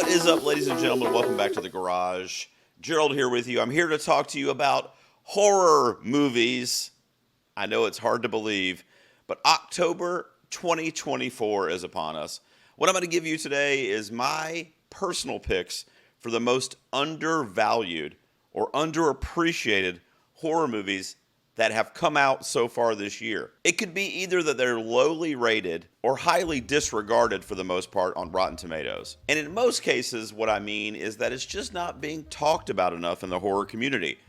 is up, ladies and gentlemen? Welcome back to the garage. Gerald here with you. I'm here to talk to you about horror movies. I know it's hard to believe, but October 2024 is upon us. What I'm going to give you today is my personal picks for the most undervalued or underappreciated horror movies that have come out so far this year. It could be either that they're lowly rated or highly disregarded for the most part on Rotten Tomatoes. And in most cases, what I mean is that it's just not being talked about enough in the horror community,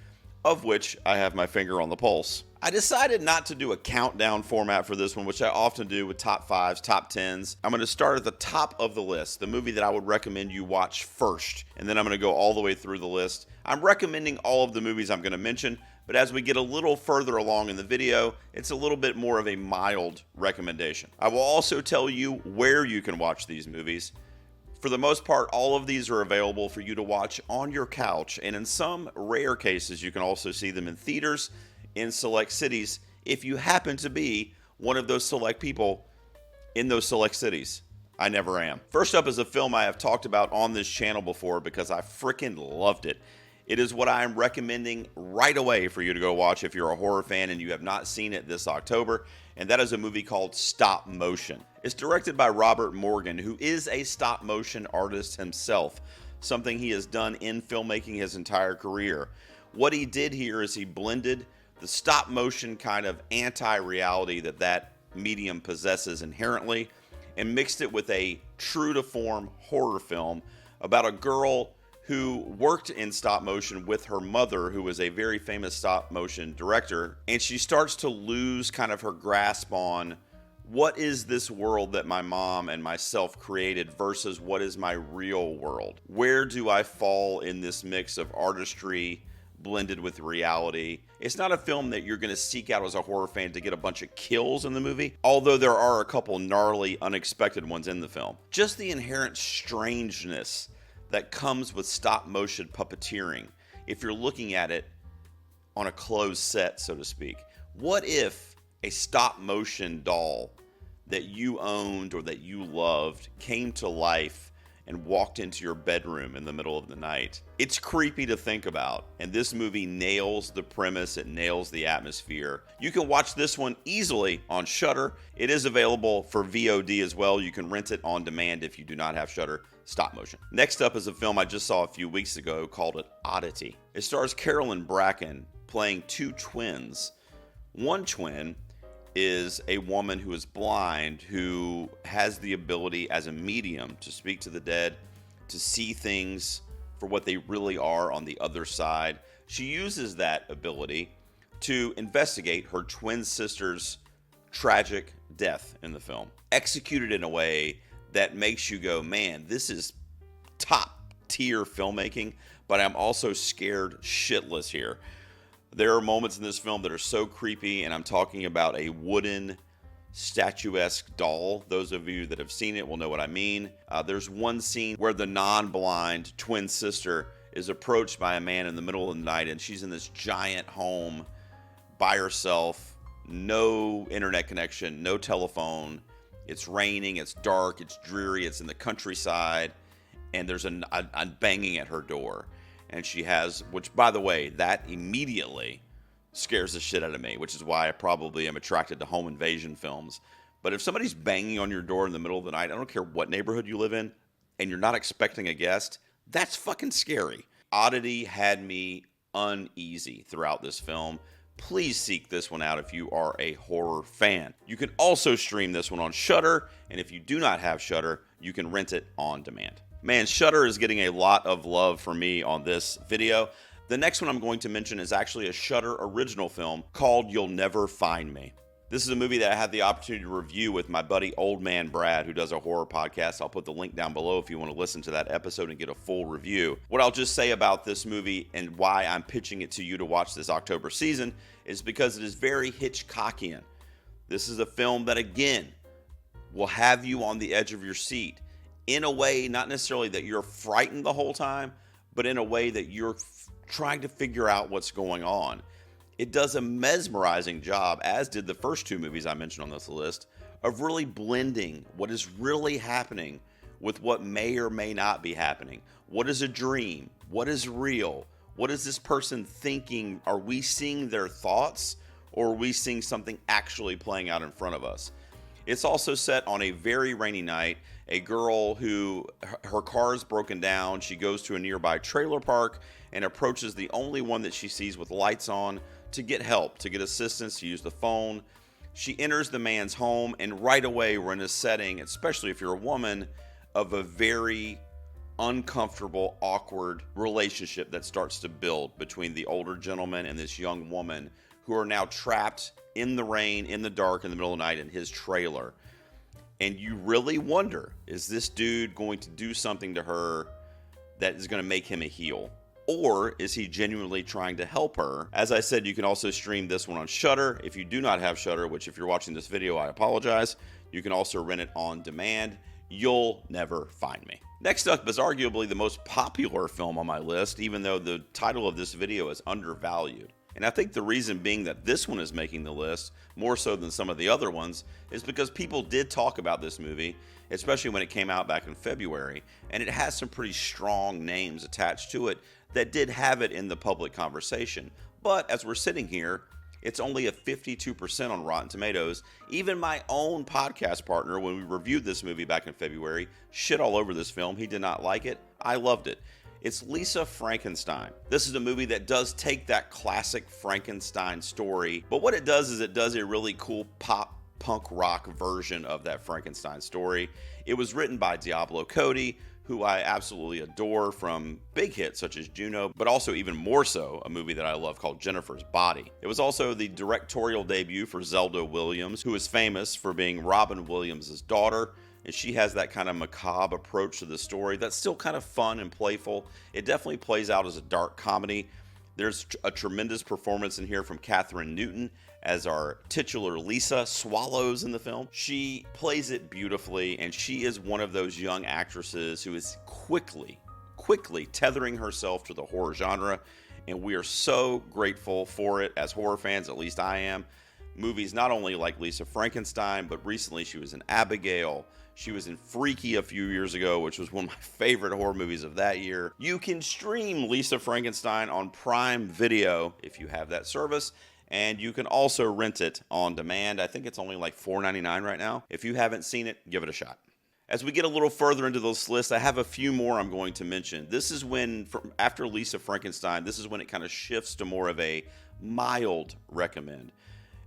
of which I have my finger on the pulse. I decided not to do a countdown format for this one, which I often do with top fives, top tens. I'm going to start at the top of the list, the movie that I would recommend you watch first, and then I'm going to go all the way through the list. I'm recommending all of the movies I'm going to mention, but as we get a little further along in the video, it's a little bit more of a mild recommendation. I will also tell you where you can watch these movies. For the most part, all of these are available for you to watch on your couch, and in some rare cases, you can also see them in theaters in select cities if you happen to be one of those select people in those select cities. I never am. First up is a film I have talked about on this channel before because I freaking loved it. It is what I am recommending right away for you to go watch if you're a horror fan and you have not seen it this October, and that is a movie called Stop Motion. It's directed by Robert Morgan, who is a stop motion artist himself, something he has done in filmmaking his entire career. What he did here is he blended the stop motion kind of anti-reality that medium possesses inherently and mixed it with a true to form horror film about a girl who worked in stop motion with her mother, who was a very famous stop motion director, and she starts to lose kind of her grasp on what is this world that my mom and myself created versus what is my real world? Where do I fall in this mix of artistry blended with reality? It's not a film that you're going to seek out as a horror fan to get a bunch of kills in the movie, although there are a couple gnarly, unexpected ones in the film. Just the inherent strangeness that comes with stop motion puppeteering if you're looking at it on a closed set, so to speak. What if a stop motion doll that you owned or that you loved came to life and walked into your bedroom in the middle of the night? It's creepy to think about, and this movie nails the premise, it nails the atmosphere. You can watch this one easily on Shudder. It is available for VOD as well. You can rent it on demand if you do not have Shudder. Stop motion. Next up is a film I just saw a few weeks ago called It Oddity. It stars Carolyn Bracken playing two twins. One twin is a woman who is blind, who has the ability as a medium to speak to the dead, to see things for what they really are on the other side. She uses that ability to investigate her twin sister's tragic death in the film, executed in a way that makes you go, man, this is top tier filmmaking, but I'm also scared shitless here. There are moments in this film that are so creepy, and I'm talking about a wooden statuesque doll. Those of you that have seen it will know what I mean. There's one scene where the non-blind twin sister is approached by a man in the middle of the night, and she's in this giant home by herself, no internet connection, no telephone. It's raining, it's dark, it's dreary, it's in the countryside, and there's a banging at her door. And she has, which by the way, that immediately scares the shit out of me, which is why I probably am attracted to home invasion films. But if somebody's banging on your door in the middle of the night, I don't care what neighborhood you live in, and you're not expecting a guest, that's fucking scary. Oddity had me uneasy throughout this film. Please seek this one out if you are a horror fan. You can also stream this one on Shudder, and if you do not have Shudder, you can rent it on demand. Man, Shudder is getting a lot of love for me on this video. The next one I'm going to mention is actually a Shudder original film called You'll Never Find Me. This is a movie that I had the opportunity to review with my buddy Old Man Brad, who does a horror podcast. I'll put the link down below if you want to listen to that episode and get a full review. What I'll just say about this movie and why I'm pitching it to you to watch this October season is because it is very Hitchcockian. This is a film that, again, will have you on the edge of your seat in a way, not necessarily that you're frightened the whole time, but in a way that you're trying to figure out what's going on. It does a mesmerizing job, as did the first two movies I mentioned on this list, of really blending what is really happening with what may or may not be happening. What is a dream? What is real? What is this person thinking? Are we seeing their thoughts, or are we seeing something actually playing out in front of us? It's also set on a very rainy night. A girl who, her car is broken down. She goes to a nearby trailer park and approaches the only one that she sees with lights on to get help, to get assistance, to use the phone. She enters the man's home, and right away we're in a setting, especially if you're a woman, of a very uncomfortable, awkward relationship that starts to build between the older gentleman and this young woman who are now trapped in the rain, in the dark, in the middle of the night in his trailer. And you really wonder, is this dude going to do something to her that is going to make him a heel? Or is he genuinely trying to help her? As I said, you can also stream this one on Shudder. If you do not have Shudder, which if you're watching this video, I apologize, you can also rent it on demand. You'll never find me. Next up is arguably the most popular film on my list, even though the title of this video is Undervalued. And I think the reason being that this one is making the list, more so than some of the other ones, is because people did talk about this movie, especially when it came out back in February, and it has some pretty strong names attached to it that did have it in the public conversation. But as we're sitting here, it's only a 52% on Rotten Tomatoes. Even my own podcast partner, when we reviewed this movie back in February, shit all over this film. He did not like it. I loved it. It's Lisa Frankenstein. This is a movie that does take that classic Frankenstein story, but what it does is it does a really cool pop punk rock version of that Frankenstein story. It was written by Diablo Cody, who I absolutely adore from big hits such as Juno, but also even more so a movie that I love called Jennifer's Body. It was also the directorial debut for Zelda Williams, who is famous for being Robin Williams' daughter. And she has that kind of macabre approach to the story that's still kind of fun and playful. It definitely plays out as a dark comedy. There's a tremendous performance in here from Katherine Newton as our titular Lisa Swallows in the film. She plays it beautifully, and she is one of those young actresses who is quickly tethering herself to the horror genre, and we are so grateful for it as horror fans, at least I am. Movies not only like Lisa Frankenstein, but recently she was in Abigail. She was in Freaky a few years ago, which was one of my favorite horror movies of that year. You can stream Lisa Frankenstein on Prime Video if you have that service, and you can also rent it on demand. I think it's only like $4.99 right now. If you haven't seen it, give it a shot. As we get a little further into this list, I have a few more I'm going to mention. This is when, after Lisa Frankenstein, this is when it kind of shifts to more of a mild recommend.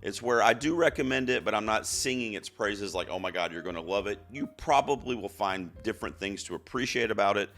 It's where I do recommend it, but I'm not singing its praises like, oh my God, you're going to love it. You probably will find different things to appreciate about it.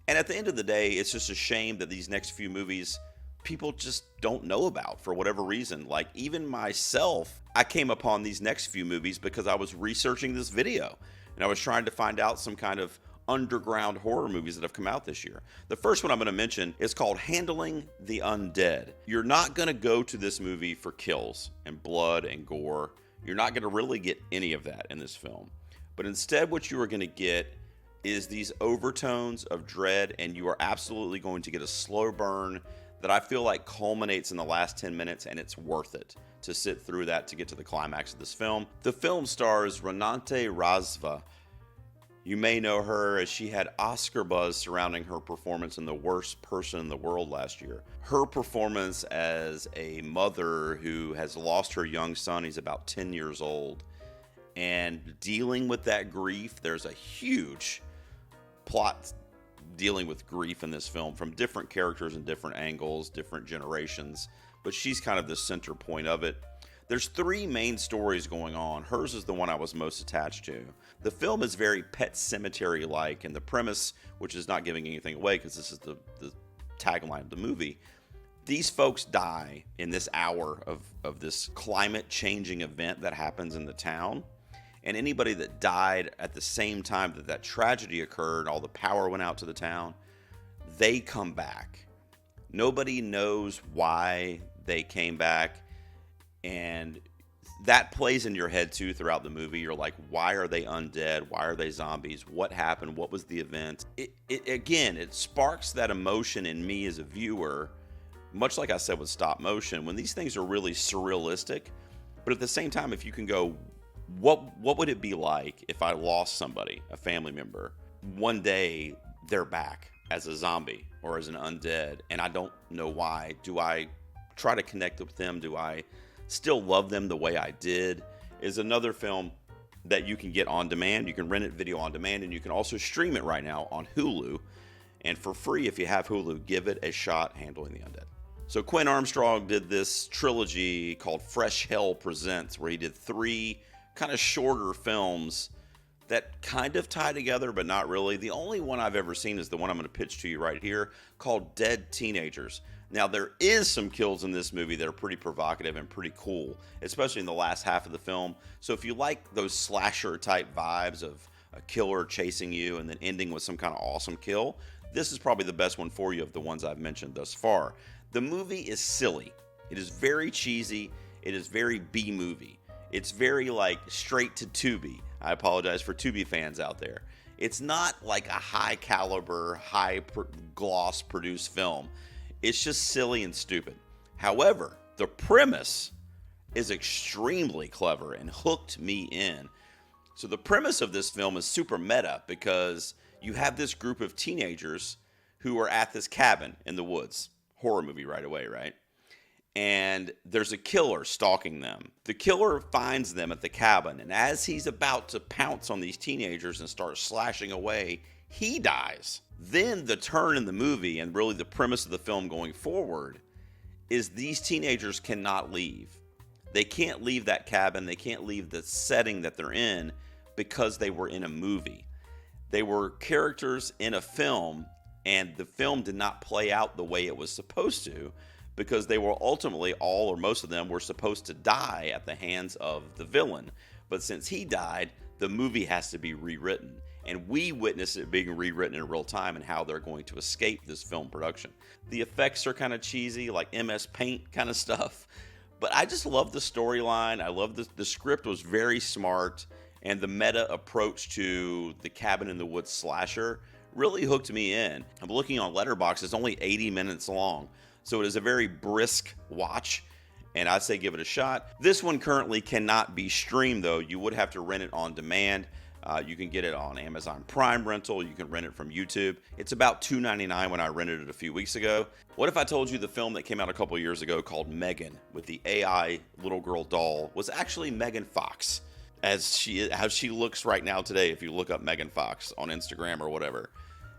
And at the end of the day, it's just a shame that these next few movies people just don't know about for whatever reason. Like even myself, I came upon these next few movies because I was researching this video and I was trying to find out some kind of underground horror movies that have come out this year. The first one I'm going to mention is called Handling the Undead. You're not going to go to this movie for kills and blood and gore. You're not going to really get any of that in this film. But instead what you are going to get is these overtones of dread, and you are absolutely going to get a slow burn that I feel like culminates in the last 10 minutes, and it's worth it to sit through that to get to the climax of this film. The film stars Renate Razva. You may know her as she had Oscar buzz surrounding her performance in The Worst Person in the World last year. Her performance as a mother who has lost her young son, he's about 10 years old, and dealing with that grief. There's a huge plot dealing with grief in this film from different characters and different angles, different generations, but she's kind of the center point of it. There's three main stories going on. Hers is the one I was most attached to. The film is very Pet Sematary-like, and the premise, which is not giving anything away because this is the tagline of the movie, these folks die in this hour of this climate-changing event that happens in the town. And anybody that died at the same time that that tragedy occurred, all the power went out to the town, they come back. Nobody knows why they came back. And that plays in your head too throughout the movie. You're like, why are they undead? Why are they zombies? What happened? What was the event? It sparks that emotion in me as a viewer, much like I said with stop motion, when these things are really surrealistic. But at the same time, if you can go, what would it be like if I lost somebody, a family member, one day they're back as a zombie or as an undead, and I don't know why. Do I try to connect with them? Do I still love them the way I did? Is another film that you can get on demand. You can rent it video on demand, and you can also stream it right now on Hulu. And for free, if you have Hulu, give it a shot, Handling the Undead. So Quinn Armstrong did this trilogy called Fresh Hell Presents, where he did 3 kind of shorter films that kind of tie together, but not really. The only one I've ever seen is the one I'm going to pitch to you right here, called Dead Teenagers. Now, there is some kills in this movie that are pretty provocative and pretty cool, especially in the last half of the film. So if you like those slasher type vibes of a killer chasing you and then ending with some kind of awesome kill, this is probably the best one for you of the ones I've mentioned thus far. The movie is silly. It is very cheesy. It is very B-movie. It's very like straight to Tubi. I apologize for Tubi fans out there. It's not like a high caliber, gloss produced film. It's just silly and stupid. However, the premise is extremely clever and hooked me in. So the premise of this film is super meta because you have this group of teenagers who are at this cabin in the woods. Horror movie right away, right? And there's a killer stalking them. The killer finds them at the cabin, and as he's about to pounce on these teenagers and start slashing away, he dies. Then the turn in the movie, and really the premise of the film going forward, is these teenagers cannot leave. They can't leave that cabin. They can't leave the setting that they're in because they were in a movie. They were characters in a film, and the film did not play out the way it was supposed to because they were ultimately, all or most of them, were supposed to die at the hands of the villain. But since he died, the movie has to be rewritten. And we witness it being rewritten in real time and how they're going to escape this film production. The effects are kind of cheesy, like MS Paint kind of stuff. But I just love the storyline. I love the script was very smart. And the meta approach to the cabin in the woods slasher really hooked me in. I'm looking on LETTERBOXD. It's only 80 minutes long. So it is a very brisk watch. And I'd say give it a shot. This one currently cannot be streamed, though. You would have to rent it on demand. You can get it on Amazon Prime rental. You can rent it from YouTube. It's about $2.99 when I rented it a few weeks ago. What if I told you the film that came out a couple years ago called Megan with the AI little girl doll was actually Megan Fox, how she looks right now today if you look up Megan Fox on Instagram or whatever.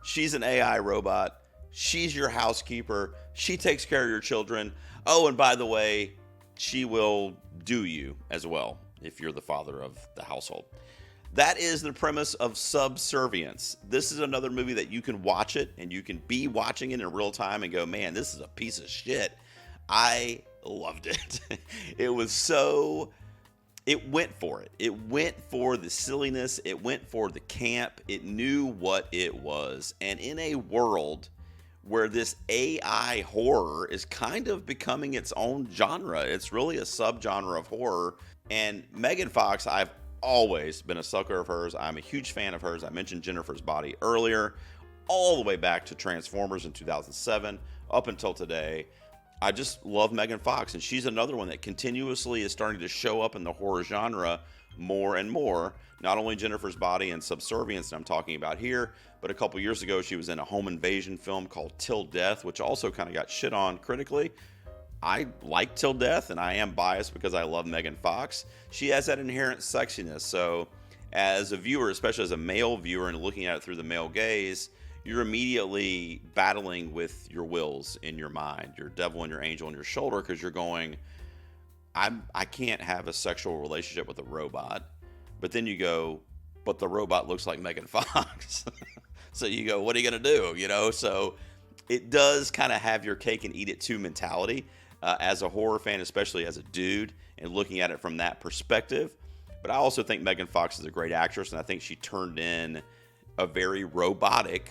She's an AI robot. She's your housekeeper. She takes care of your children. Oh, and by the way, she will do you as well if you're the father of the household. That is the premise of Subservience. This is another movie that you can watch it and you can be watching it in real time and go, man, this is a piece of shit. I loved it. It went for it. It went for the silliness. It went for the camp. It knew what it was. And in a world where this AI horror is kind of becoming its own genre, it's really a subgenre of horror. And Megan Fox, I've always been a sucker of hers. I'm a huge fan of hers. I mentioned Jennifer's Body earlier, all the way back to Transformers in 2007, up until today. I just love Megan Fox, and she's another one that continuously is starting to show up in the horror genre more and more. Not only Jennifer's Body and Subservience that I'm talking about here, but a couple years ago she was in a home invasion film called Till Death, which also kind of got shit on critically. I like Till Death, and I am biased because I love Megan Fox. She has that inherent sexiness, so as a viewer, especially as a male viewer and looking at it through the male gaze, you're immediately battling with your wills in your mind, your devil and your angel on your shoulder, because you're going, I can't have a sexual relationship with a robot. But then you go, but the robot looks like Megan Fox. So you go, what are you going to do? So it does kind of have your cake and eat it too mentality as a horror fan, especially as a dude, and looking at it from that perspective. But I also think Megan Fox is a great actress, and I think she turned in a very robotic,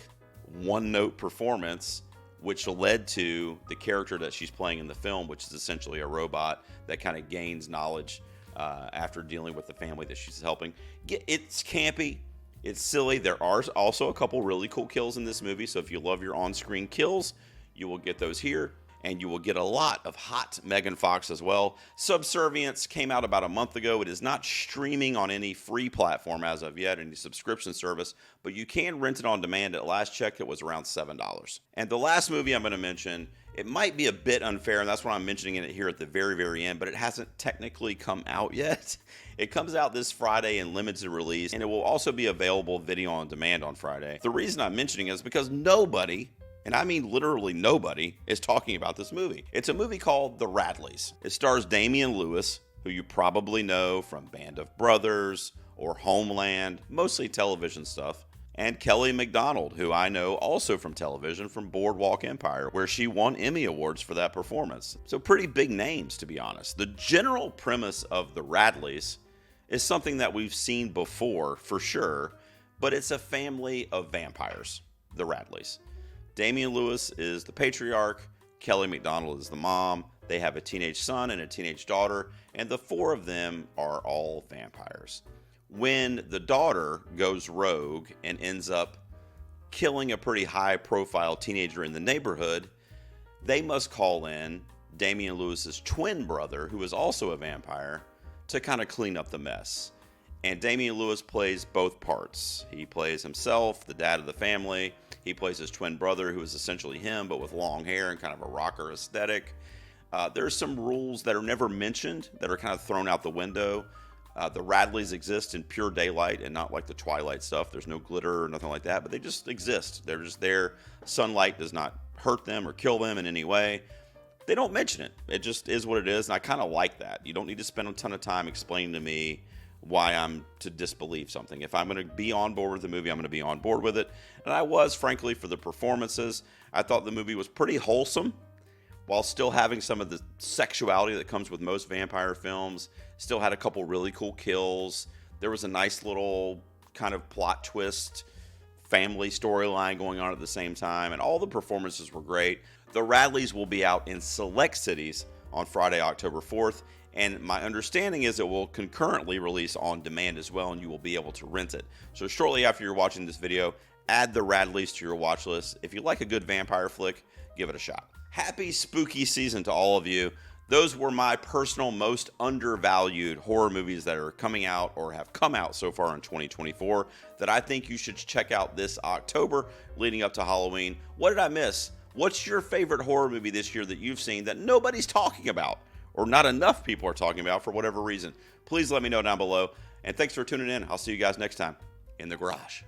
one-note performance, which led to the character that she's playing in the film, which is essentially a robot that kind of gains knowledge after dealing with the family that she's helping. It's campy. It's silly. There are also a couple really cool kills in this movie, so if you love your on-screen kills, you will get those here. and you will get a lot of hot Megan Fox as well. Subservience came out about a month ago. It is not streaming on any free platform as of yet, any subscription service, but you can rent it on demand. At last check, it was around $7. And the last movie I'm going to mention, it might be a bit unfair, and that's why I'm mentioning it here at the very, very end, but it hasn't technically come out yet. It comes out this Friday in limited release, and it will also be available video on demand on Friday. The reason I'm mentioning it is because nobody, and I mean literally nobody, is talking about this movie. It's a movie called The Radleys. It stars Damian Lewis, who you probably know from Band of Brothers or Homeland, mostly television stuff, and Kelly MacDonald, who I know also from television from Boardwalk Empire, where she won Emmy Awards for that performance. So pretty big names, to be honest. The general premise of The Radleys is something that we've seen before, for sure, but it's a family of vampires, the Radleys. Damian Lewis is the patriarch, Kelly MacDonald is the mom, they have a teenage son and a teenage daughter, and the four of them are all vampires. When the daughter goes rogue and ends up killing a pretty high-profile teenager in the neighborhood, they must call in Damian Lewis's twin brother, who is also a vampire, to kind of clean up the mess. And Damian Lewis plays both parts. He plays himself, the dad of the family. He plays his twin brother, who is essentially him, but with long hair and kind of a rocker aesthetic. There's some rules that are never mentioned that are kind of thrown out the window. The Radleys exist in pure daylight and not like the Twilight stuff. There's no glitter or nothing like that, but they just exist. They're just there. Sunlight does not hurt them or kill them in any way. They don't mention it. It just is what it is, and I kind of like that. You don't need to spend a ton of time explaining to me why I'm to disbelieve something. If I'm going to be on board with the movie, I'm going to be on board with it. And I was, frankly, for the performances. I thought the movie was pretty wholesome while still having some of the sexuality that comes with most vampire films. Still had a couple really cool kills. There was a nice little kind of plot twist, family storyline going on at the same time, and all the performances were great. The Radleys will be out in select cities on Friday, October 4th, and my understanding is it will concurrently release on demand as well, and you will be able to rent it. So shortly after you're watching this video, add The Radleys to your watch list. If you like a good vampire flick, give it a shot. Happy spooky season to all of you. Those were my personal most undervalued horror movies that are coming out or have come out so far in 2024 that I think you should check out this October leading up to Halloween. What did I miss? What's your favorite horror movie this year that you've seen that nobody's talking about or not enough people are talking about for whatever reason? Please let me know down below. And thanks for tuning in. I'll see you guys next time in the garage.